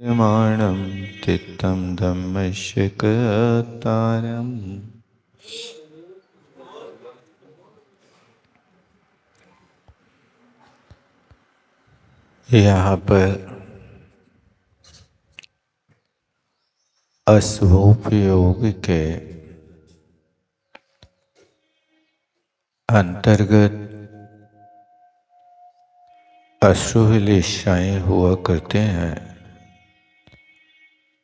प्रमाणं चित्तं धम्मस्य कर्तारम्। यहाँ पर अश्वोपयोग के अंतर्गत अश्वविलेशाएँ हुआ करते हैं।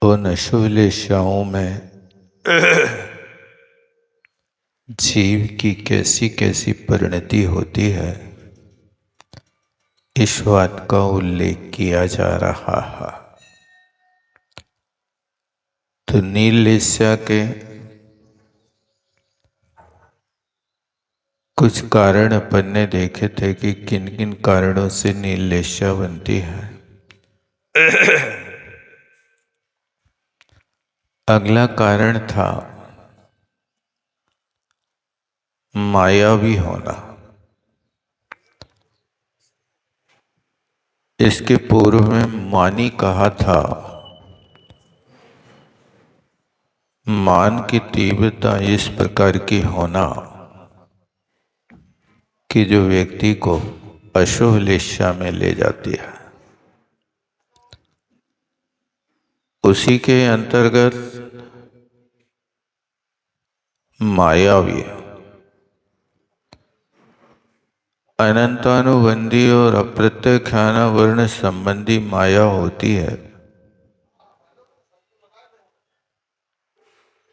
उन अश्वविलेशाओं में जीव की कैसी कैसी परिणति होती है, इस बात का उल्लेख किया जा रहा है। तो नीललेशा के कुछ कारण अपन ने देखे थे कि किन किन कारणों से नीललेशा बनती है। अगला कारण था मायावी होना। इसके पूर्व में मानी कहा था। मान की तीव्रता इस प्रकार की होना कि जो व्यक्ति को अशुभलेशा में ले जाती है। उसी के अंतर्गत मायावी, अनंतानुबंधी और अप्रत्यक्षाना वर्ण संबंधी माया होती है।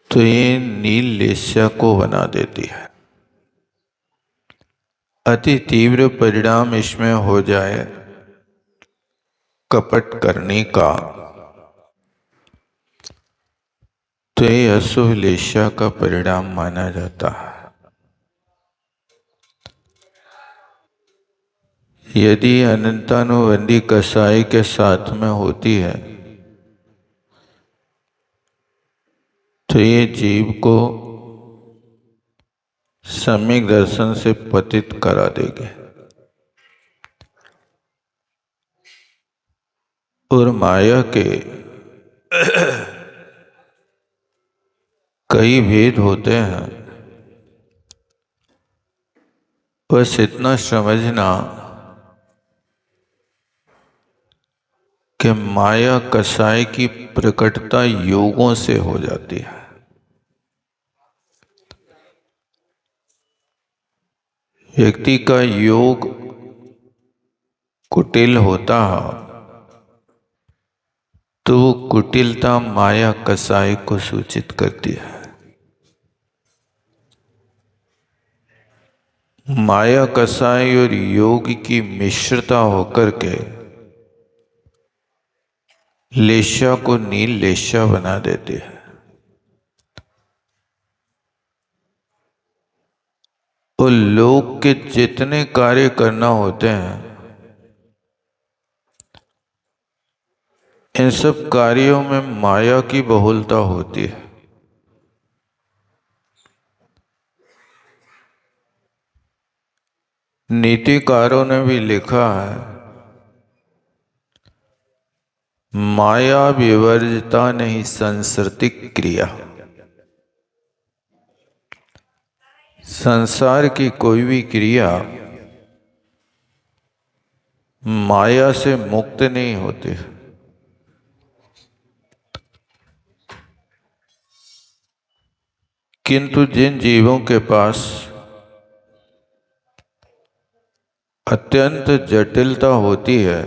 तो ये नीललेशा को बना देती है। अति तीव्र परिणाम इसमें हो जाए कपट करने का, तो ये अशुभलेशा का परिणाम माना जाता है। यदि अनंतानुबंधी कसाई के साथ में होती है तो ये जीव को सम्यक दर्शन से पतित करा देगी। और माया के कई भेद होते हैं। बस इतना समझना कि माया कसाई की प्रकटता योगों से हो जाती है। व्यक्ति का योग कुटिल होता है तो वो कुटिलता माया कसाई को सूचित करती है। माया कसाई और योग की मिश्रता होकर के लेशा को नील लेशा बना देती है। और लोग के जितने कार्य करना होते हैं, इन सब कार्यों में माया की बहुलता होती है। नीतिकारों ने भी लिखा है, माया विवर्जिता नहीं सांसारिक क्रिया। संसार की कोई भी क्रिया माया से मुक्त नहीं होती। किंतु जिन जीवों के पास अत्यंत जटिलता होती है,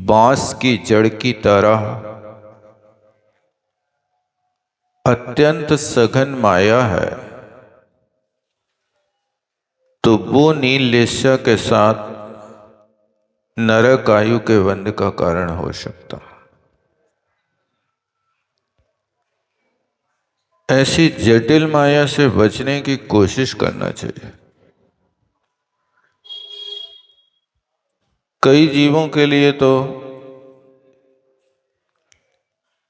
बांस की जड़ की तरह अत्यंत सघन माया है, तो वो नीललेशा के साथ नरक आयु के बंध का कारण हो सकता है। ऐसी जटिल माया से बचने की कोशिश करना चाहिए। कई जीवों के लिए तो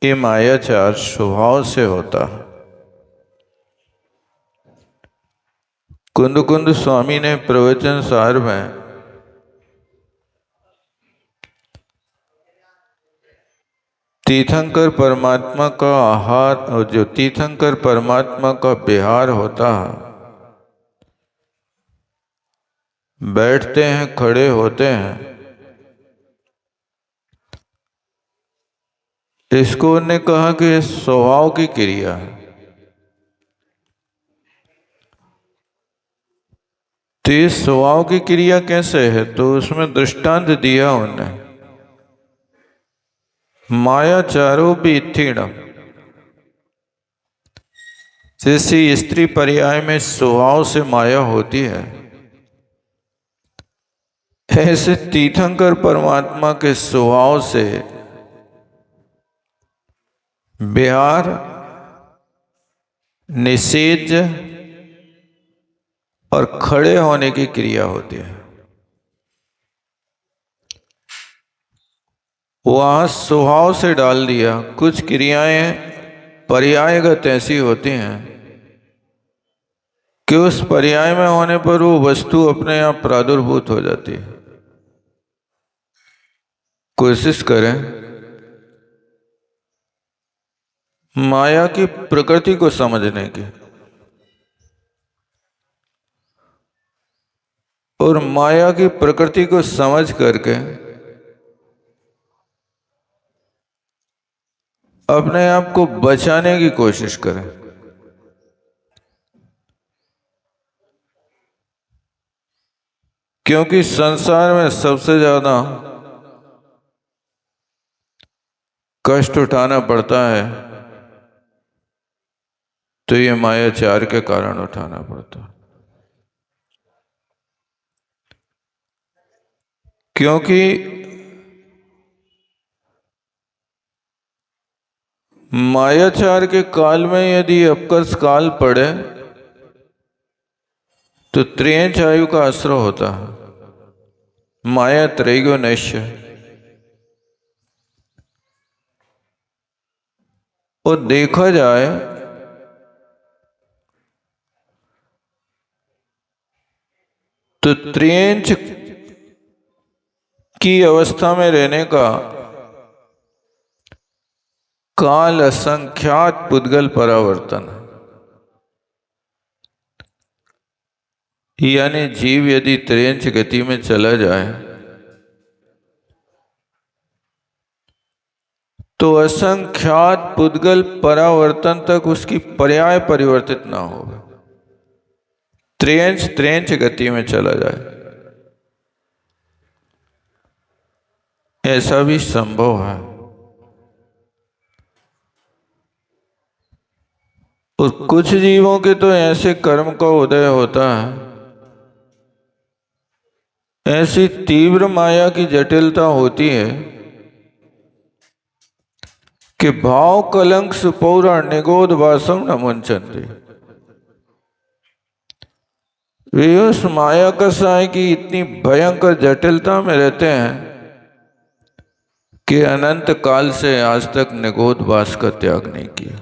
ये मायाचार स्वभाव से होता है। कुंद कुंद स्वामी ने प्रवचन सार में तीर्थंकर परमात्मा का आहार और जो तीर्थंकर परमात्मा का विहार होता है, बैठते हैं, खड़े होते हैं, इसको उन्होंने कहा कि स्वभाव की क्रिया है। तो ये स्वभाव की क्रिया कैसे है? तो उसमें दृष्टांत दिया उन्होंने, माया चारो भी इत्थीणम। जैसे स्त्री पर्याय में स्वभाव से माया होती है, ऐसे तीर्थंकर परमात्मा के स्वभाव से विहार, निषेध और खड़े होने की क्रिया होती है। वहां स्वभाव से डाल दिया। कुछ क्रियाएं पर्यायगत ऐसी होती हैं कि उस पर्याय में होने पर वो वस्तु अपने आप प्रादुर्भूत हो जाती है। कोशिश करें माया की प्रकृति को समझने की, और माया की प्रकृति को समझ करके अपने आप को बचाने की कोशिश करें। क्योंकि संसार में सबसे ज्यादा कष्ट उठाना पड़ता है तो ये मायाचार के कारण उठाना पड़ता है। क्योंकि मायाचार के काल में यदि अपकर्ष काल पड़े तो त्रियंच आयु का आश्रय होता है, माया त्रैगो नश्य। और देखा जाए तो त्रियंच की अवस्था में रहने का काल असंख्यात पुद्गल परावर्तन, यानी जीव यदि त्रियंच गति में चला जाए तो असंख्यात पुद्गल परावर्तन तक उसकी पर्याय परिवर्तित ना हो, त्रियंच गति में चला जाए, ऐसा भी संभव है। और कुछ जीवों के तो ऐसे कर्म का उदय होता है, ऐसी तीव्र माया की जटिलता होती है कि भाव कलंक सुपौरा निगोद वासम न मुंचन्ति। वे उस माया कसाय की इतनी भयंकर जटिलता में रहते हैं कि अनंत काल से आज तक निगोद वास का त्याग नहीं किया।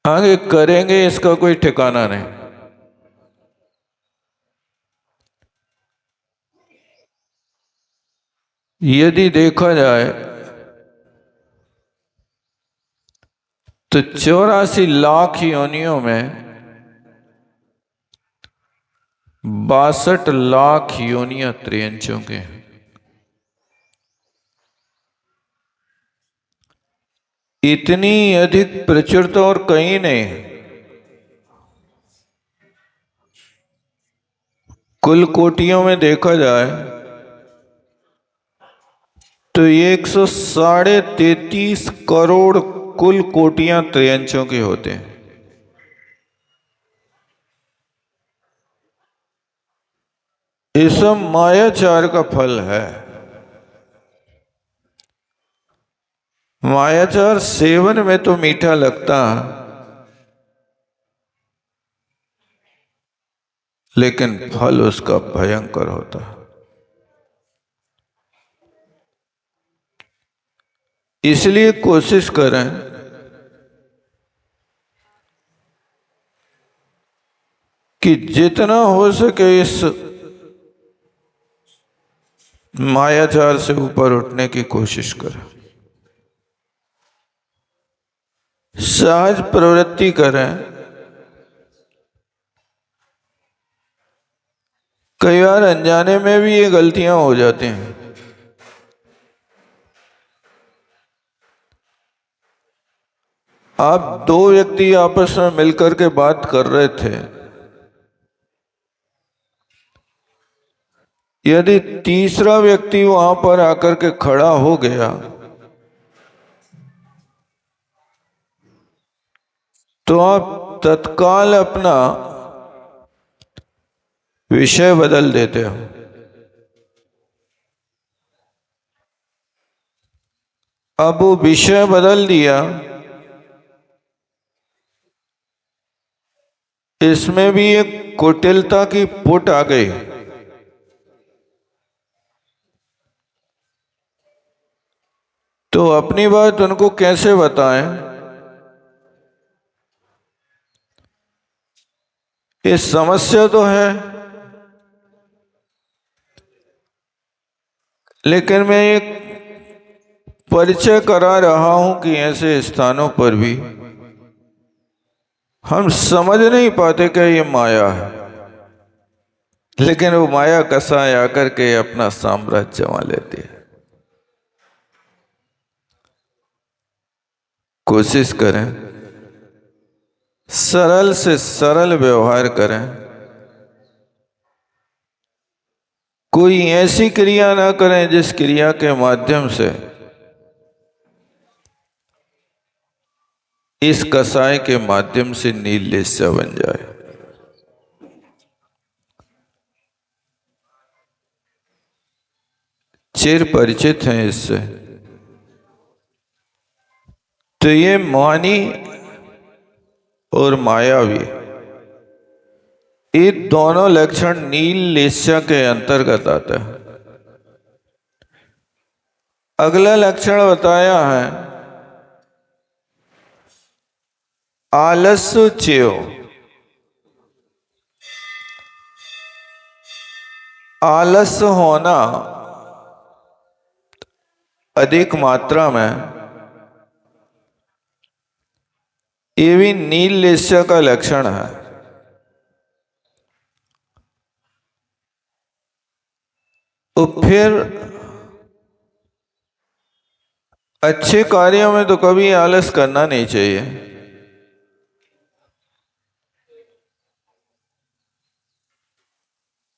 आगे करेंगे इसका कोई ठिकाना नहीं। यदि देखा जाए तो 84 लाख योनियों में 62 लाख योनियां त्रियंचों के हैं। इतनी अधिक प्रचुरता और कहीं नहीं। कुल कोटियों में देखा जाए तो 133 करोड़ कुल कोटियां त्रियंचों के होते हैं। ये सब मायाचार का फल है। मायाचार सेवन में तो मीठा लगता है, लेकिन फल उसका भयंकर होता है। इसलिए कोशिश करें कि जितना हो सके इस मायाचार से ऊपर उठने की कोशिश करें। सहज प्रवृत्ति करें। कई बार अनजाने में भी ये गलतियां हो जाती हैं। आप दो व्यक्ति आपस में मिलकर के बात कर रहे थे, यदि तीसरा व्यक्ति वहां पर आकर के खड़ा हो गया तो आप तत्काल अपना विषय बदल देते हो। अब वो विषय बदल दिया, इसमें भी एक कुटिलता की पुट आ गई। तो अपनी बात उनको कैसे बताएं? ये समस्या तो है, लेकिन मैं एक परिचय करा रहा हूं कि ऐसे स्थानों पर भी हम समझ नहीं पाते कि ये माया है, लेकिन वो माया कसाय आकर के अपना साम्राज्य जमा लेती है। कोशिश करें, सरल से सरल व्यवहार करें। कोई ऐसी क्रिया ना करें जिस क्रिया के माध्यम से इस कसाय के माध्यम से नीललेस्या बन जाए। चिर परिचित हैं इससे। तो ये मानी और मायावी, ये दोनों लक्षण नीललेस्या के अंतर्गत आता है। अगला लक्षण बताया है आलस्यच्यो। आलस्य होना अधिक मात्रा में, ये भी नीललेस्या का लक्षण है। तो फिर अच्छे कार्यों में तो कभी आलस करना नहीं चाहिए।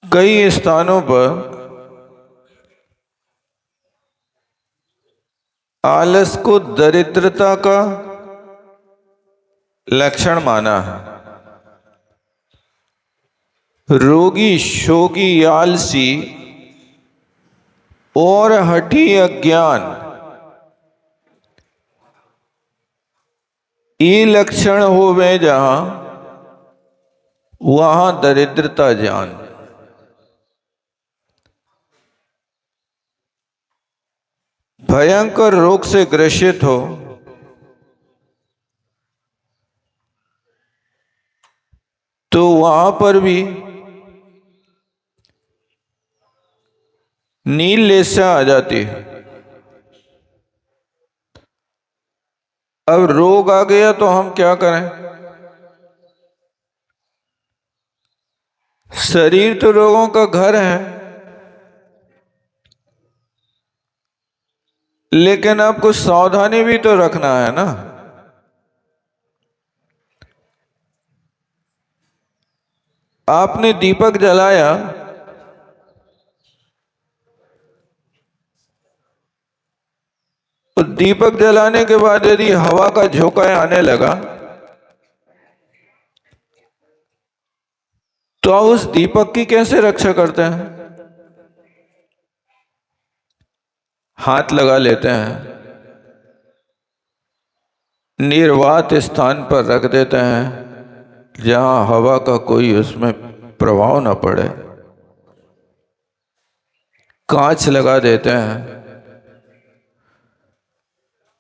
कई स्थानों पर आलस को दरिद्रता का लक्षण माना है। रोगी, शोगी, आलसी और हठी अज्ञान, ये लक्षण होवे जहां, वहां दरिद्रता जान। भयंकर रोग से ग्रसित हो तो वहां पर भी नीललेस्या आ जाती है। अब रोग आ गया तो हम क्या करें? शरीर तो रोगों का घर है, लेकिन आपको सावधानी भी तो रखना है ना। आपने दीपक जलाया, तो दीपक जलाने के बाद यदि हवा का झोंका आने लगा तो आप उस दीपक की कैसे रक्षा करते हैं? हाथ लगा लेते हैं, निर्वात स्थान पर रख देते हैं जहां हवा का कोई उसमें प्रभाव न पड़े, कांच लगा देते हैं,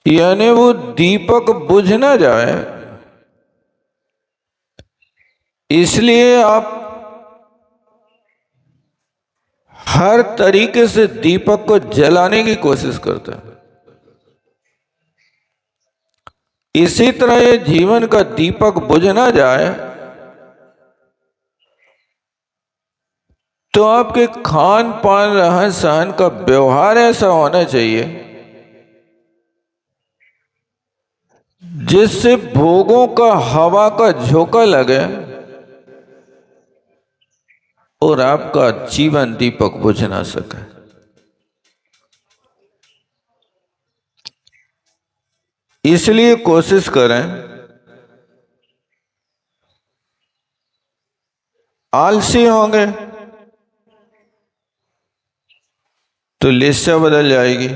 यानी वो दीपक बुझ ना जाए। इसलिए आप हर तरीके से दीपक को जलाने की कोशिश करते हैं। इसी तरह ये जीवन का दीपक बुझ ना जाए तो आपके खान पान रहन सहन का व्यवहार ऐसा होना चाहिए जिससे भोगों का हवा का झोंका लगे और आपका जीवन दीपक बुझ ना सके। इसलिए कोशिश करें, आलसी होंगे तो लिस्सा बदल जाएगी,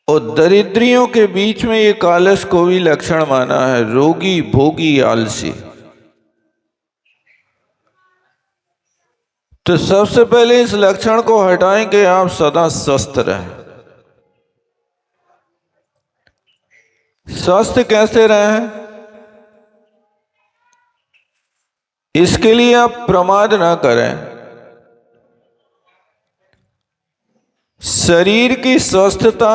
और दरिद्रियों के बीच में एक आलस को भी लक्षण माना है, रोगी भोगी आलसी। तो सबसे पहले इस लक्षण को हटाएं कि आप सदा स्वस्थ रहें। स्वस्थ कैसे रहें? इसके लिए आप प्रमाद ना करें। शरीर की स्वस्थता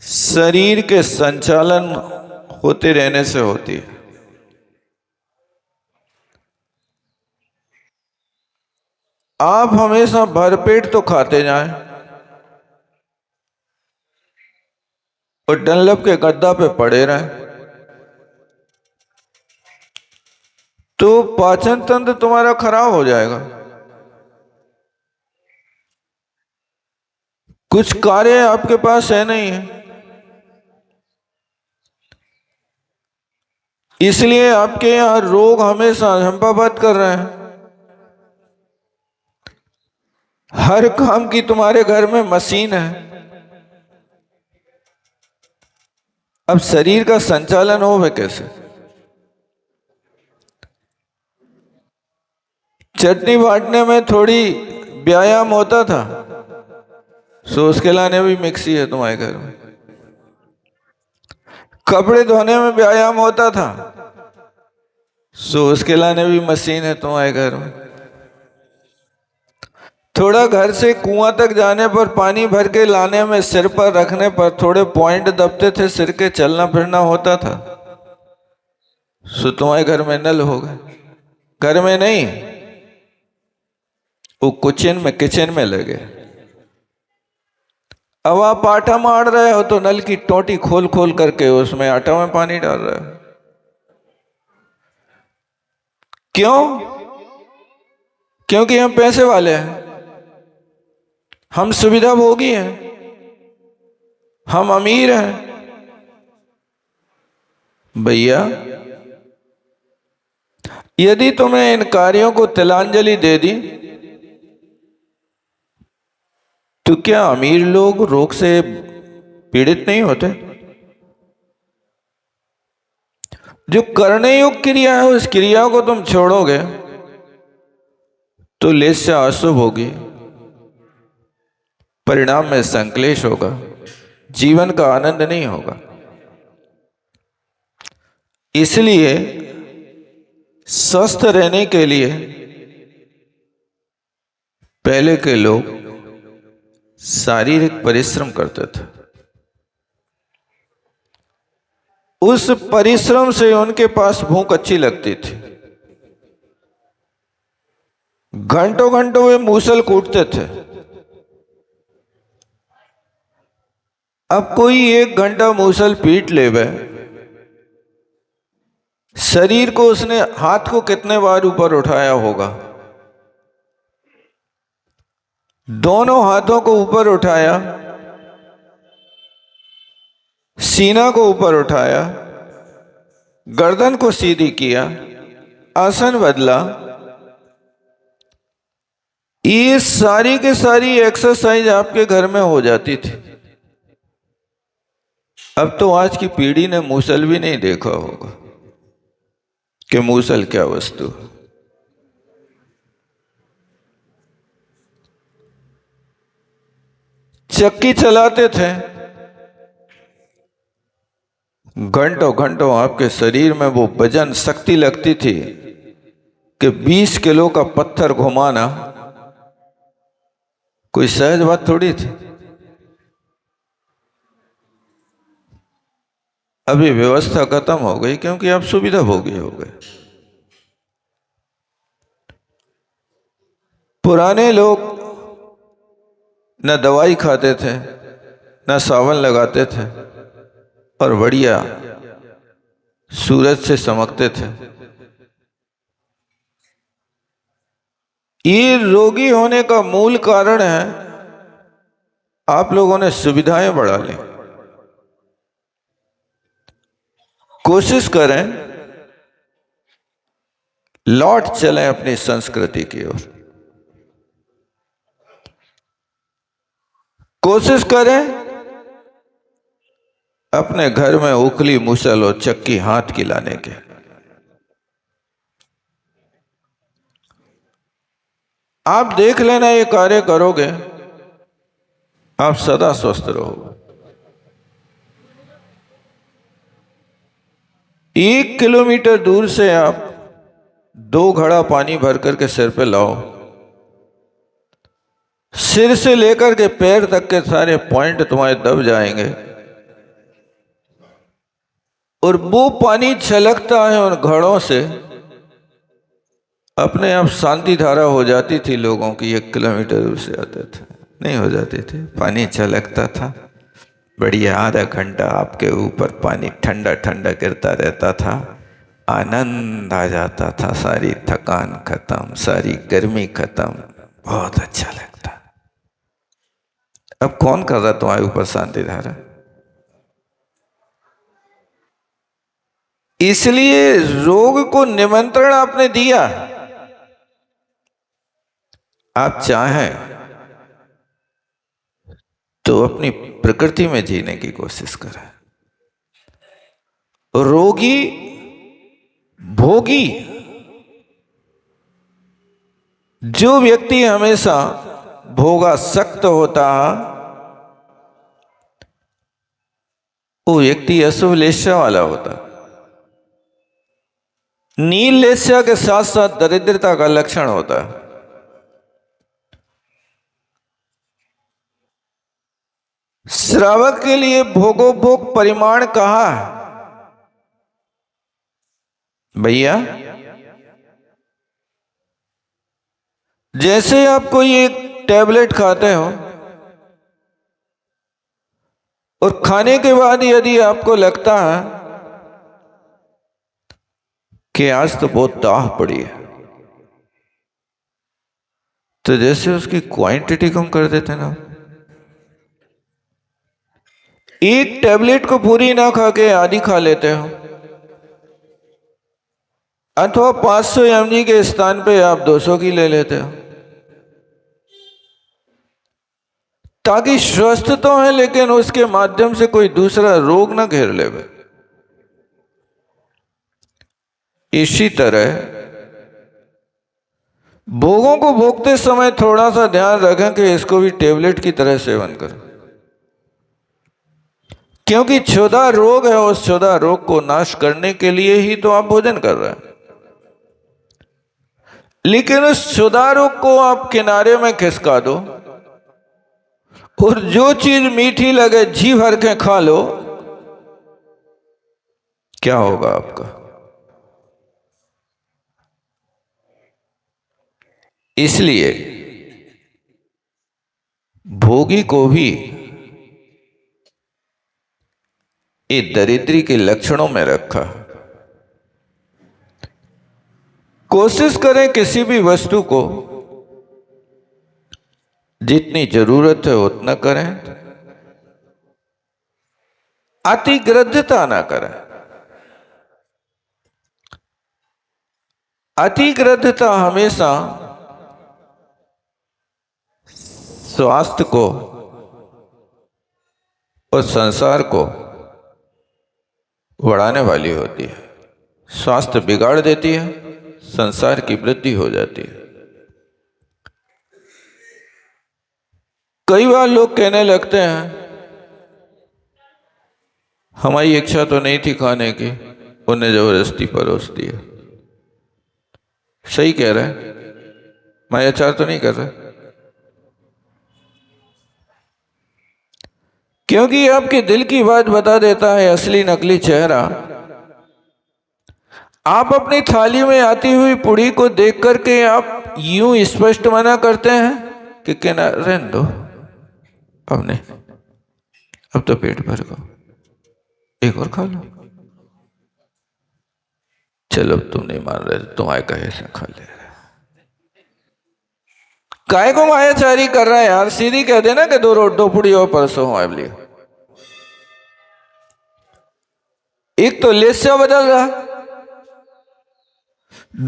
शरीर के संचालन होते रहने से होती है। आप हमेशा भरपेट तो खाते जाएं और डनलप के गद्दा पे पड़े रहें तो पाचन तंत्र तुम्हारा खराब हो जाएगा। कुछ कार्य आपके पास है नहीं है, इसलिए आपके यहां रोग हमेशा झंपाबाद कर रहे हैं। हर काम की तुम्हारे घर में मशीन है, अब शरीर का संचालन हो वे कैसे? चटनी बांटने में थोड़ी व्यायाम होता था, सॉस के लाने भी मिक्सी है तुम्हारे घर में। कपड़े धोने में व्यायाम होता था, सॉस के लाने भी मशीन है तुम्हारे घर में। थोड़ा घर से कुआं तक जाने पर पानी भर के लाने में सिर पर रखने पर थोड़े पॉइंट दबते थे, सिर के चलना फिरना होता था, सो तुम्हारे घर में नल हो गए। घर में नहीं, वो किचन में लगे। अब आप आटा मार रहे हो तो नल की टोटी खोल खोल करके उसमें आटा में पानी डाल रहे हो। क्यों? क्योंकि हम पैसे वाले हैं, हम सुविधा भोगी हैं, हम अमीर हैं। भैया, यदि तुम्हें इन कार्यों को तिलांजलि दे दी तो क्या अमीर लोग रोग से पीड़ित नहीं होते? जो करने योग्य क्रिया है उस क्रिया को तुम छोड़ोगे तो लेस्या अशुभ होगी, परिणाम में संक्लेश होगा, जीवन का आनंद नहीं होगा। इसलिए स्वस्थ रहने के लिए पहले के लोग शारीरिक परिश्रम करते थे। उस परिश्रम से उनके पास भूख अच्छी लगती थी, घंटों घंटों वे मूसल कूटते थे। अब कोई 1 घंटा मूसल पीट ले वे, शरीर को उसने हाथ को कितने बार ऊपर उठाया होगा? दोनों हाथों को ऊपर उठाया, सीना को ऊपर उठाया, गर्दन को सीधी किया, आसन बदला। ये सारी की सारी एक्सरसाइज आपके घर में हो जाती थी। अब तो आज की पीढ़ी ने मूसल भी नहीं देखा होगा कि मूसल क्या वस्तु है। चक्की चलाते थे, घंटों घंटों आपके शरीर में वो वजन शक्ति लगती थी कि 20 किलो का पत्थर घुमाना कोई सहज बात थोड़ी थी। अभी व्यवस्था खत्म हो गई क्योंकि आप सुविधा भोगी हो गए। पुराने लोग न दवाई खाते थे, न सावन लगाते थे, और बढ़िया सूरज से चमकते थे। ये रोगी होने का मूल कारण है आप लोगों ने सुविधाएं बढ़ा ली। कोशिश करें लौट चलें अपनी संस्कृति की ओर। कोशिश करें अपने घर में उखली मुसल और चक्की हाथ की लाने के। आप देख लेना, ये कार्य करोगे आप सदा स्वस्थ रहोगे। 1 किलोमीटर दूर से आप 2 घड़ा पानी भर करके सिर पे लाओ, सिर से लेकर के पैर तक के सारे पॉइंट तुम्हारे दब जाएंगे, और वो पानी छलकता है उन घड़ों से। अपने आप शांति धारा हो जाती थी लोगों की। 1 किलोमीटर दूर से आते थे, नहीं हो जाती थी, पानी छलकता था। बढ़िया आधा घंटा आपके ऊपर पानी ठंडा ठंडा गिरता रहता था, आनंद आ जाता था, सारी थकान खत्म, सारी गर्मी खत्म, बहुत अच्छा लगता। अब कौन कर रहा तुम्हारे ऊपर शांति धारा? इसलिए रोग को निमंत्रण आपने दिया। आप चाहें तो अपनी प्रकृति में जीने की कोशिश करें। रोगी भोगी जो व्यक्ति हमेशा भोगासक्त होता वो व्यक्ति अशुभ लेस्या वाला होता। नील लेस्या के साथ साथ दरिद्रता का लक्षण होता है। श्रावक के लिए भोगोपभोग परिमाण कहाँ है भैया? जैसे आप कोई एक टैबलेट खाते हो और खाने के बाद यदि आपको लगता है कि आज तो बहुत दाह पड़ी है, तो जैसे उसकी क्वांटिटी कम कर देते ना। एक टैबलेट को पूरी ना खा के आधी खा लेते हो, अथवा 500 mg के स्थान पे आप 200 की ले लेते हो, ताकि स्वस्थ तो है लेकिन उसके माध्यम से कोई दूसरा रोग ना घेर ले। इसी तरह भोगों को भोगते समय थोड़ा सा ध्यान रखें कि इसको भी टेबलेट की तरह सेवन करें, क्योंकि क्षुधा रोग है। उस क्षुधा रोग को नाश करने के लिए ही तो आप भोजन कर रहे हैं। लेकिन उस क्षुधा रोग को आप किनारे में खिसका दो और जो चीज मीठी लगे जी भर के खा लो, क्या होगा आपका? इसलिए भोगी को भी ये दरिद्री के लक्षणों में रखा। कोशिश करें किसी भी वस्तु को जितनी जरूरत है उतना करें, अतिग्रद्धता ना करें। अतिग्रद्धता हमेशा स्वास्थ्य को और संसार को बढ़ाने वाली होती है। स्वास्थ्य बिगाड़ देती है, संसार की वृद्धि हो जाती है। कई बार लोग कहने लगते हैं हमारी इच्छा तो नहीं थी खाने की, उन्हें जबरदस्ती परोस दिया। सही कह रहे हैं, मैं अचार तो नहीं कर रहा। क्योंकि आपके दिल की बात बता देता है असली नकली चेहरा। आप अपनी थाली में आती हुई पुड़ी को देख करके आप यूं स्पष्ट मना करते हैं कि रहने दो, अब नहीं, अब तो पेट भर गया, एक और खा लो। चलो तुम नहीं मान रहे, तुम्हारे कहे से खा ले। काय को मायाचारी कर रहा है यार, सीधी कह देना कि दो पुड़ी और परसों हमारे लिए। एक तो लेस्या बदल रहा,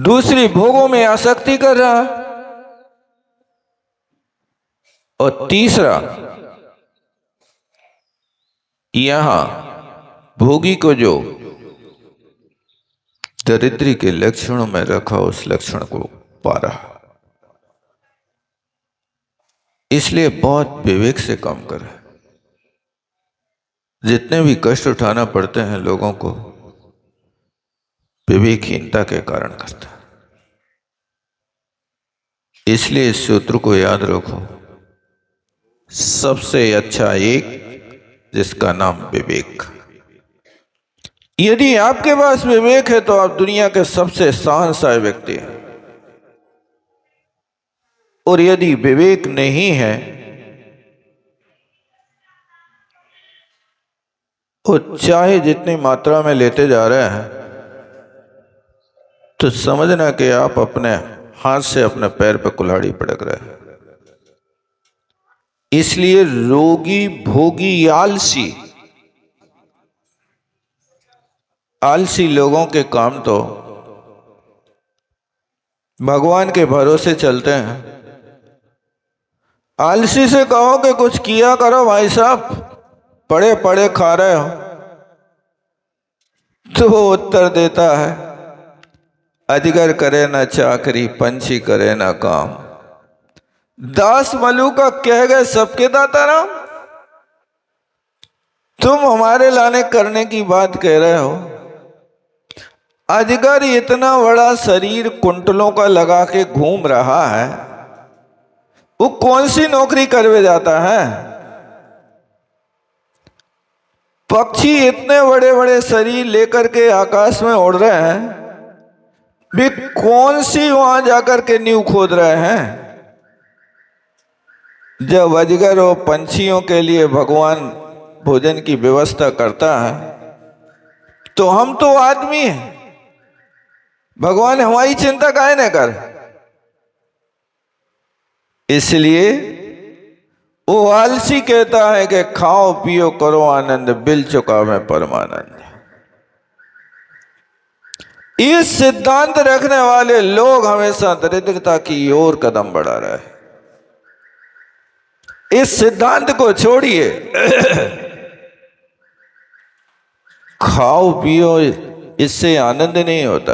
दूसरी भोगों में आसक्ति कर रहा, और तीसरा यहां भोगी को जो दरिद्री के लक्षणों में रखा उस लक्षण को पा रहा। इसलिए बहुत विवेक से काम करें। जितने भी कष्ट उठाना पड़ते हैं लोगों को, विवेकहीनता के कारण करता है। इसलिए इस सूत्र को याद रखो, सबसे अच्छा एक जिसका नाम विवेक। यदि आपके पास विवेक है तो आप दुनिया के सबसे शहंशाह व्यक्ति हैं, और यदि विवेक नहीं है तो चाहे जितनी मात्रा में लेते जा रहे हैं तो समझना कि आप अपने हाथ से अपने पैर पर कुल्हाड़ी पटक रहे हैं। इसलिए रोगी भोगी आलसी लोगों के काम तो भगवान के भरोसे चलते हैं। आलसी से कहो कि कुछ किया करो भाई साहब, पड़े पड़े खा रहे हो, तो वो उत्तर देता है, अजगर करे ना चाकरी, पंछी करे ना काम, दास मलूका कह गए सबके दाता राम। तुम हमारे लाने करने की बात कह रहे हो। अजगर इतना बड़ा शरीर कुंटलों का लगा के घूम रहा है, वो कौन सी नौकरी करवे जाता है? पक्षी इतने बड़े बड़े शरीर लेकर के आकाश में उड़ रहे हैं, वे कौन सी वहां जाकर के नींव खोद रहे हैं? जब अजगर और पंछियों के लिए भगवान भोजन की व्यवस्था करता है तो हम तो आदमी हैं, भगवान हमारी चिंता काहे न कर। इसलिए वो आलसी कहता है कि खाओ पियो करो आनंद, बिल चुका मैं परमानंद। इस सिद्धांत रखने वाले लोग हमेशा दरिद्रता की ओर कदम बढ़ा रहे हैं। इस सिद्धांत को छोड़िए, खाओ पियो, इससे आनंद नहीं होता।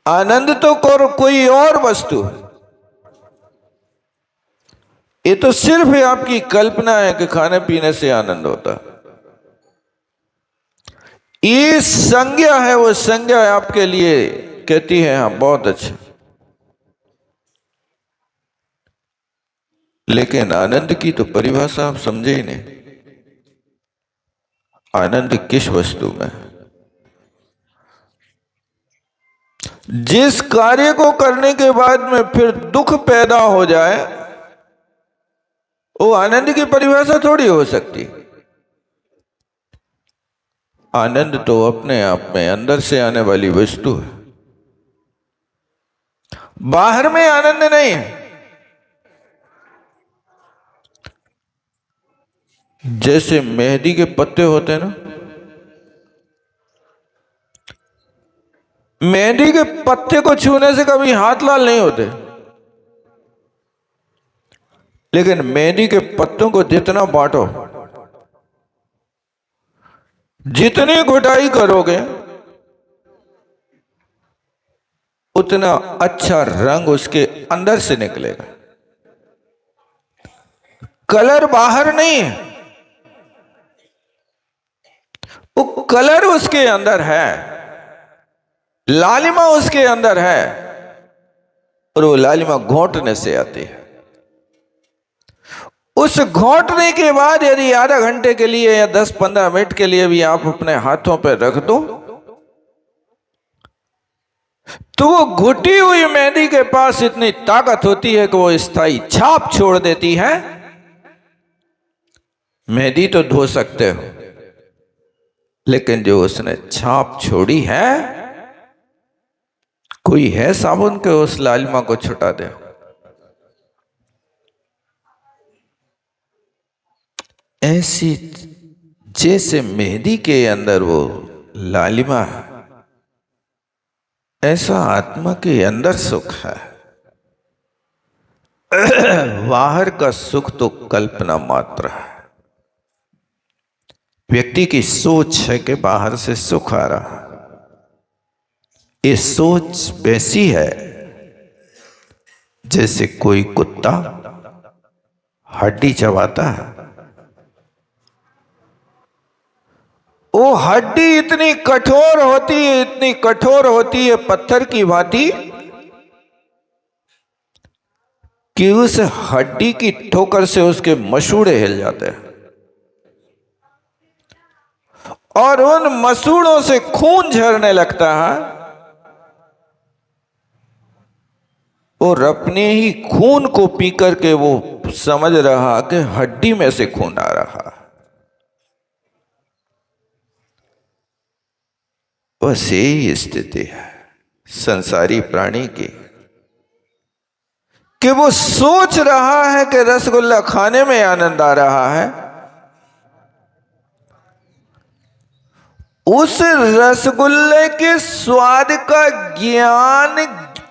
आनंद तो कोई और वस्तु है। ये तो सिर्फ आपकी कल्पना है कि खाने पीने से आनंद होता है। ये संज्ञा है, वो संज्ञा आपके लिए कहती है हाँ बहुत अच्छा, लेकिन आनंद की तो परिभाषा आप समझे ही नहीं। आनंद किस वस्तु में? जिस कार्य को करने के बाद में फिर दुख पैदा हो जाए, वो आनंद की परिभाषा थोड़ी हो सकती। आनंद तो अपने आप में अंदर से आने वाली वस्तु है, बाहर में आनंद नहीं है। जैसे मेहंदी के पत्ते होते हैं ना, मेहंदी के पत्ते को छूने से कभी हाथ लाल नहीं होते, लेकिन मेहंदी के पत्तों को जितना बांटो, जितनी घुटाई करोगे, उतना अच्छा रंग उसके अंदर से निकलेगा। कलर बाहर नहीं है, वो कलर उसके अंदर है, लालिमा उसके अंदर है, और वो लालिमा घोंटने से आती है। उस घोंटने के बाद यदि आधा घंटे के लिए या 10-15 मिनट के लिए भी आप अपने हाथों पर रख दो, तो वो घुटी हुई मेहंदी के पास इतनी ताकत होती है कि वो स्थायी छाप छोड़ देती है। मेहंदी तो धो सकते हो, लेकिन जो उसने छाप छोड़ी है, कोई है साबुन के उस लालिमा को छुटा दे। ऐसी जैसे मेहंदी के अंदर वो लालिमा है, ऐसा आत्मा के अंदर सुख है। बाहर का सुख तो कल्पना मात्र है। व्यक्ति की सोच है कि बाहर से सुख आ रहा है। ये सोच वैसी है जैसे कोई कुत्ता हड्डी चबाता है। वो हड्डी इतनी कठोर होती है, इतनी कठोर होती है पत्थर की भांति, कि उस हड्डी की ठोकर से उसके मसूड़े हिल जाते हैं और उन मसूड़ों से खून झरने लगता है और अपने ही खून को पी करके वो समझ रहा कि हड्डी में से खून आ रहा। बस यही स्थिति है संसारी प्राणी की, कि वो सोच रहा है कि रसगुल्ला खाने में आनंद आ रहा है। उस रसगुल्ले के स्वाद का ज्ञान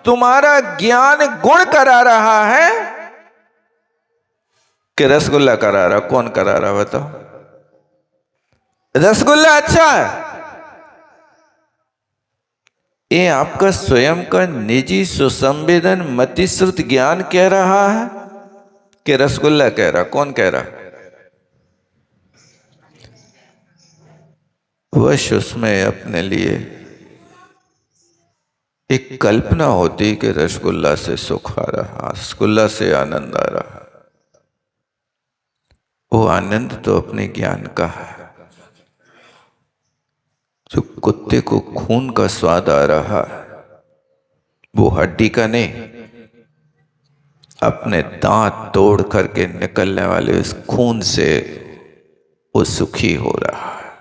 तुम्हारा ज्ञान गुण करा रहा है कि रसगुल्ला करा रहा। कौन करा रहा बताओ? रसगुल्ला अच्छा है, ये आपका स्वयं का निजी सुसंवेदन मतिश्रुत ज्ञान कह रहा है कि रसगुल्ला कह रहा? कौन कह रहा? वश उसमें अपने लिए एक कल्पना होती कि रसगुल्ला से सुख आ रहा, रसगुल्ला से आनंद आ रहा। वो आनंद तो अपने ज्ञान का है। जो कुत्ते को खून का स्वाद आ रहा है, वो हड्डी का नहीं, अपने दांत तोड़ करके निकलने वाले उस खून से वो सुखी हो रहा है।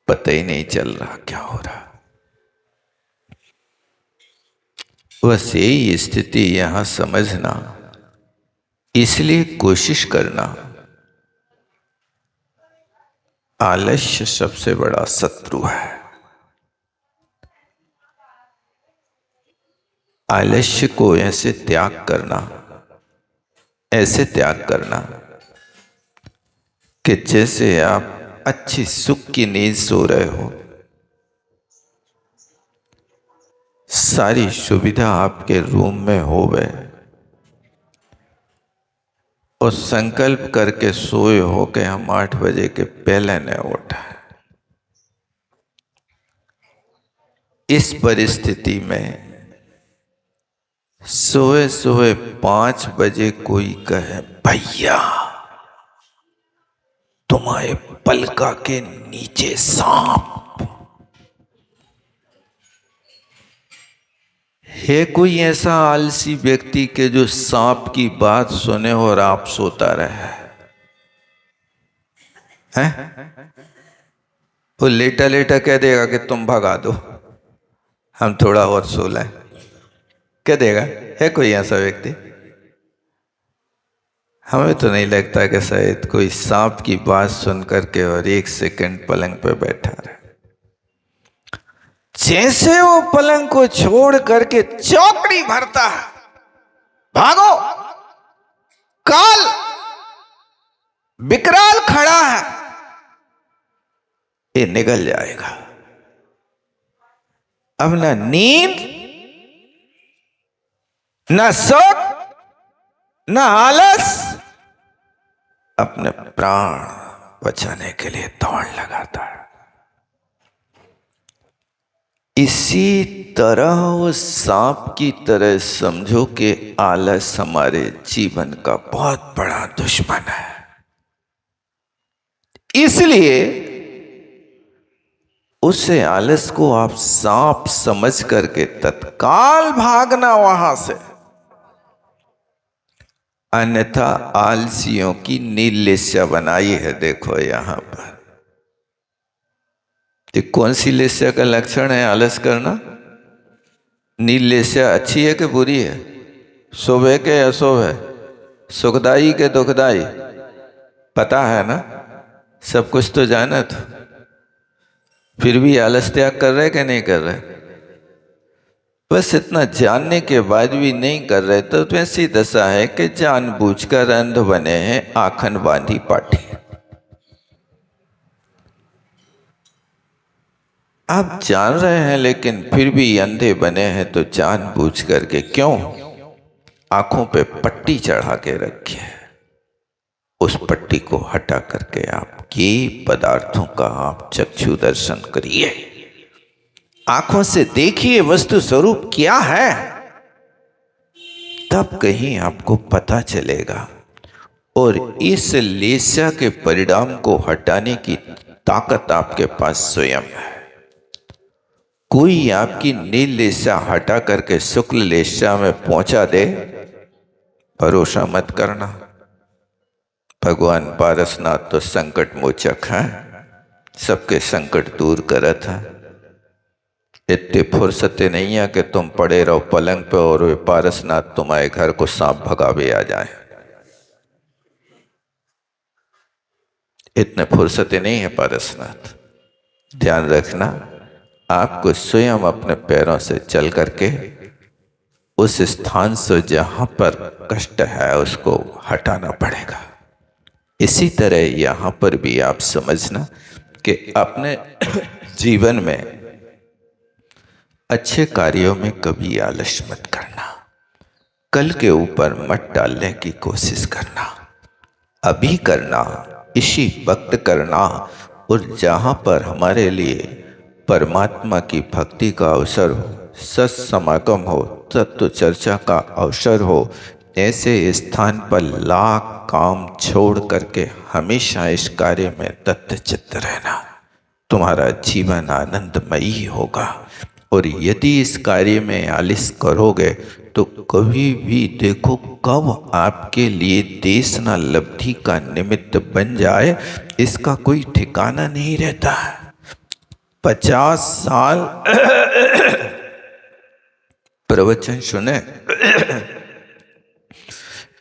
पता ही नहीं चल रहा क्या हो रहा। बस यही स्थिति यहां समझना, इसलिए कोशिश करना। आलस्य सबसे बड़ा शत्रु है। आलस्य को ऐसे त्याग करना, ऐसे त्याग करना कि जैसे आप अच्छी सुख की नींद सो रहे हो, सारी सुविधा आपके रूम में हो गए और संकल्प करके सोए हो कि हम 8 बजे के पहले न उठे। इस परिस्थिति में सोए सोए 5 बजे कोई कहे, भैया तुम्हारे पलका के नीचे सांप है। कोई ऐसा आलसी व्यक्ति के जो सांप की बात सुने और आप सोता रहे हैं? वो लेटा लेटा कह देगा कि तुम भगा दो, हम थोड़ा और सो लें। कह देगा? है कोई ऐसा व्यक्ति? हमें तो नहीं लगता कि शायद कोई सांप की बात सुन करके और 1 सेकंड पलंग पे बैठा रहे। जैसे वो पलंग को छोड़ करके चौकड़ी भरता है, भागो, काल विकराल खड़ा है, ये निकल जाएगा। अब ना नींद, ना सुख, ना आलस, अपने प्राण बचाने के लिए दौड़ लगाता है। इसी तरह वो सांप की तरह समझो कि आलस हमारे जीवन का बहुत बड़ा दुश्मन है। इसलिए उसे आलस को आप सांप समझ करके तत्काल भागना वहां से, अन्यथा आलसियों की नीलस्या बनाई है। देखो यहां पर ये कौन सी लेस्या का लक्षण है आलस करना? नीलस्या अच्छी है कि बुरी है? शुभ है कि अशुभ है? सुखदाई के दुखदाई? पता है ना, सब कुछ तो जाना था, फिर भी आलस त्याग कर रहे कि नहीं कर रहे? बस इतना जानने के बाद भी नहीं कर रहे तो ऐसी दशा है कि जानबूझकर अंध बने हैं, आखन बांधी पाठी। आप जान रहे हैं लेकिन फिर भी अंधे बने हैं, तो जानबूझ करके क्यों? आंखों पे पट्टी चढ़ा के रखी है, उस पट्टी को हटा करके आपके पदार्थों का आप चक्षु दर्शन करिए, आंखों से देखिए वस्तु स्वरूप क्या है, तब कहीं आपको पता चलेगा। और इस लेस्या के परिणाम को हटाने की ताकत आपके पास स्वयं है। कोई आपकी नील लेस्या हटा करके शुक्ल लेस्या में पहुंचा दे, भरोसा मत करना। भगवान पारसनाथ तो संकट मोचक है, सबके संकट दूर करत है। इतनी फुर्सतें नहीं है कि तुम पड़े रहो पलंग पे और वे पारसनाथ तुम्हारे घर को सांप भगावे आ जाए। इतने फुर्सतें नहीं है पारसनाथ। ध्यान रखना, आपको स्वयं अपने पैरों से चल करके उस स्थान से जहां पर कष्ट है उसको हटाना पड़ेगा। इसी तरह यहां पर भी आप समझना कि अपने जीवन में अच्छे कार्यों में कभी आलस मत करना, कल के ऊपर मत डालने की कोशिश करना, अभी करना, इसी वक्त करना। और जहाँ पर हमारे लिए परमात्मा की भक्ति का अवसर हो, सत्समागम हो, तत्व चर्चा का अवसर हो, ऐसे स्थान पर लाख काम छोड़ करके हमेशा इस कार्य में तत्चित्त रहना। तुम्हारा जीवन आनंदमयी होगा। और यदि इस कार्य में आलस करोगे तो कभी भी देखो कब आपके लिए देश न लब्धि का निमित्त बन जाए, इसका कोई ठिकाना नहीं रहता है। 50 साल प्रवचन सुने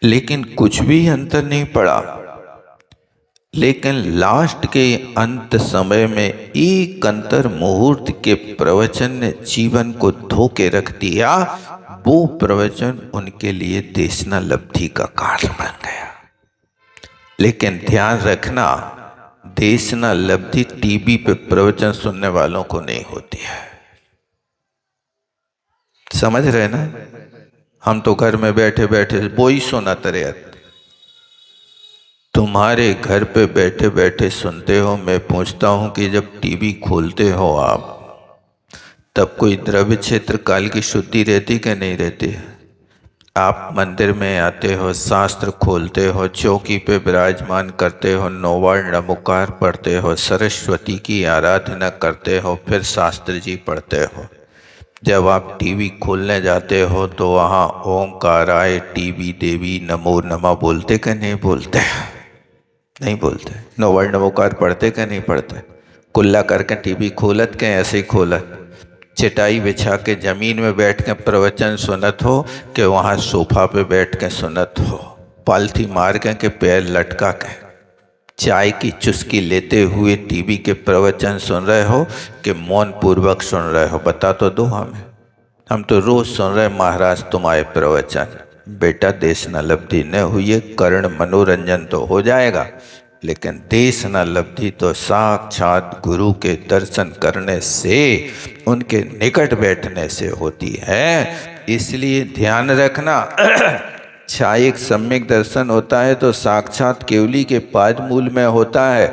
लेकिन कुछ भी अंतर नहीं पड़ा। लेकिन लास्ट के अंत समय में एक अंतर मुहूर्त के प्रवचन ने जीवन को धो के रख दिया। वो प्रवचन उनके लिए देशना लब्धि का कारण बन गया। लेकिन ध्यान रखना, देशना लब्धि टीवी पे प्रवचन सुनने वालों को नहीं होती है। समझ रहे ना? हम तो घर में बैठे बैठे वो ही सुनाते रहते। तुम्हारे घर पे बैठे बैठे सुनते हो। मैं पूछता हूँ कि जब टीवी खोलते हो आप, तब कोई द्रव्य क्षेत्र काल की शुद्धि रहती कि नहीं रहती? आप मंदिर में आते हो, शास्त्र खोलते हो, चौकी पे विराजमान करते हो, नौवर्ण नमोकार पढ़ते हो, सरस्वती की आराधना करते हो, फिर शास्त्र जी पढ़ते हो। जब आप टीवी खोलने जाते हो तो वहाँ ओंकाराय टीवी देवी नमो नमः बोलते कि नहीं बोलते? नहीं बोलते। नौवर्ण नमोकार पढ़ते कि नहीं पढ़ते? कुल्ला करके टीवी खोलत के ऐसे ही खोलत, चटाई बिछा के जमीन में बैठ के प्रवचन सुनत हो कि वहाँ सोफा पे बैठ के सुनत हो, पालथी मार के पैर लटका के चाय की चुस्की लेते हुए टीवी के प्रवचन सुन रहे हो कि मौन पूर्वक सुन रहे हो? बता तो दो हमें। हम तो रोज सुन रहे महाराज तुम्हारे प्रवचन। बेटा देश न लब्धि न हुई, कर्ण मनोरंजन तो हो जाएगा, लेकिन देश न लब्धि तो साक्षात गुरु के दर्शन करने से, उनके निकट बैठने से होती है। इसलिए ध्यान रखना, छायिक सम्यक दर्शन होता है तो साक्षात केवली के पाद मूल में होता है।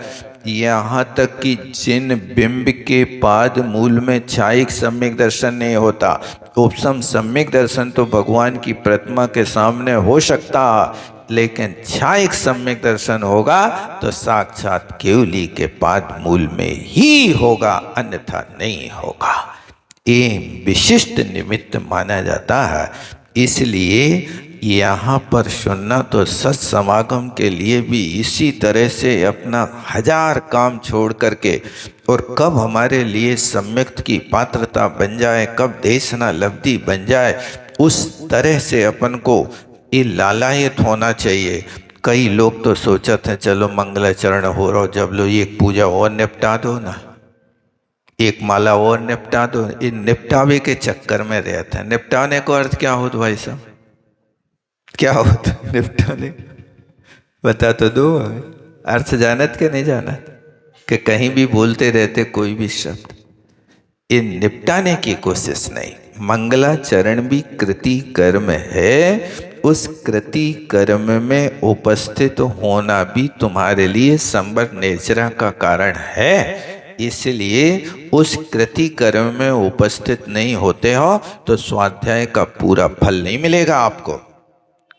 यहाँ तक कि जिन बिंब के पाद मूल में छायिक सम्यक दर्शन नहीं होता, उपसम सम्यक दर्शन तो भगवान की प्रतिमा के सामने हो सकता, लेकिन छायिक सम्यक दर्शन होगा तो साक्षात केवली के पाद मूल में ही होगा, अन्यथा नहीं होगा। ये विशिष्ट निमित्त माना जाता है। इसलिए यहाँ पर सुनना तो सत समागम के लिए भी इसी तरह से अपना हजार काम छोड़ करके, और कब हमारे लिए सम्यक्त की पात्रता बन जाए, कब देशना लब्धि बन जाए, उस तरह से अपन को ये लालायित होना चाहिए। कई लोग तो सोचते हैं चलो मंगलाचरण हो रहा हो, जब लो एक पूजा और निपटा दो ना, एक माला और निपटा दो, इन निपटावे के चक्कर में रहते हैं। निपटाने को अर्थ क्या होता भाई साहब, क्या होता निपटाने, बता तो दो अर्थ, जानत के नहीं जानत कि कहीं भी बोलते रहते कोई भी शब्द, इन निपटाने की कोशिश नहीं। मंगलाचरण भी कृति कर्म है, उस कृति कर्म में उपस्थित होना भी तुम्हारे लिए संबर नेचरा का कारण है। इसलिए उस कृति कर्म में उपस्थित नहीं होते हो तो स्वाध्याय का पूरा फल नहीं मिलेगा आपको।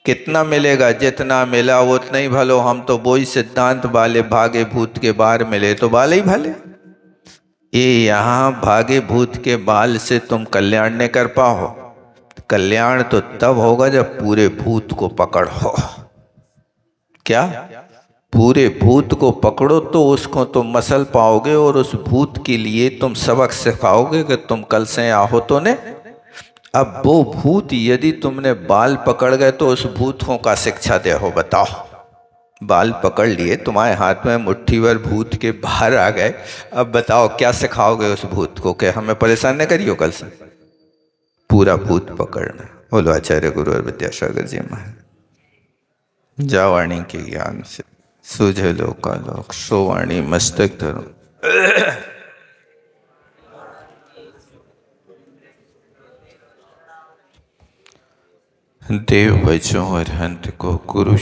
कितना मिलेगा, जितना मिला वो उतना ही भलो। हम तो वही सिद्धांत वाले, भागे भूत के बार मिले तो बाल ही भले। ये यहाँ भागे भूत के बाल से तुम कल्याण नहीं कर पाओ। कल्याण तो तब होगा जब पूरे भूत को पकड़ो। क्या पूरे भूत को पकड़ो तो उसको तुम मसल पाओगे, और उस भूत के लिए तुम सबक सिखाओगे कि तुम कल से आओ तो ने। अब वो भूत यदि तुमने बाल पकड़ गए तो उस भूत को का शिक्षा दे हो, बताओ। बाल पकड़ लिए, तुम्हारे हाथ में मुट्ठी भर भूत के बाहर आ गए, अब बताओ क्या सिखाओगे उस भूत को कि हमें परेशान न करियो कल से। पूरा भूत पकड़ना। बोलो आचार्य गुरु और विद्यासागर जी महाराज। जा वाणी के ज्ञान से सूझे लोकालोक, सो वाणी मस्तक धरो। देव बच्चों और हंत को गुरु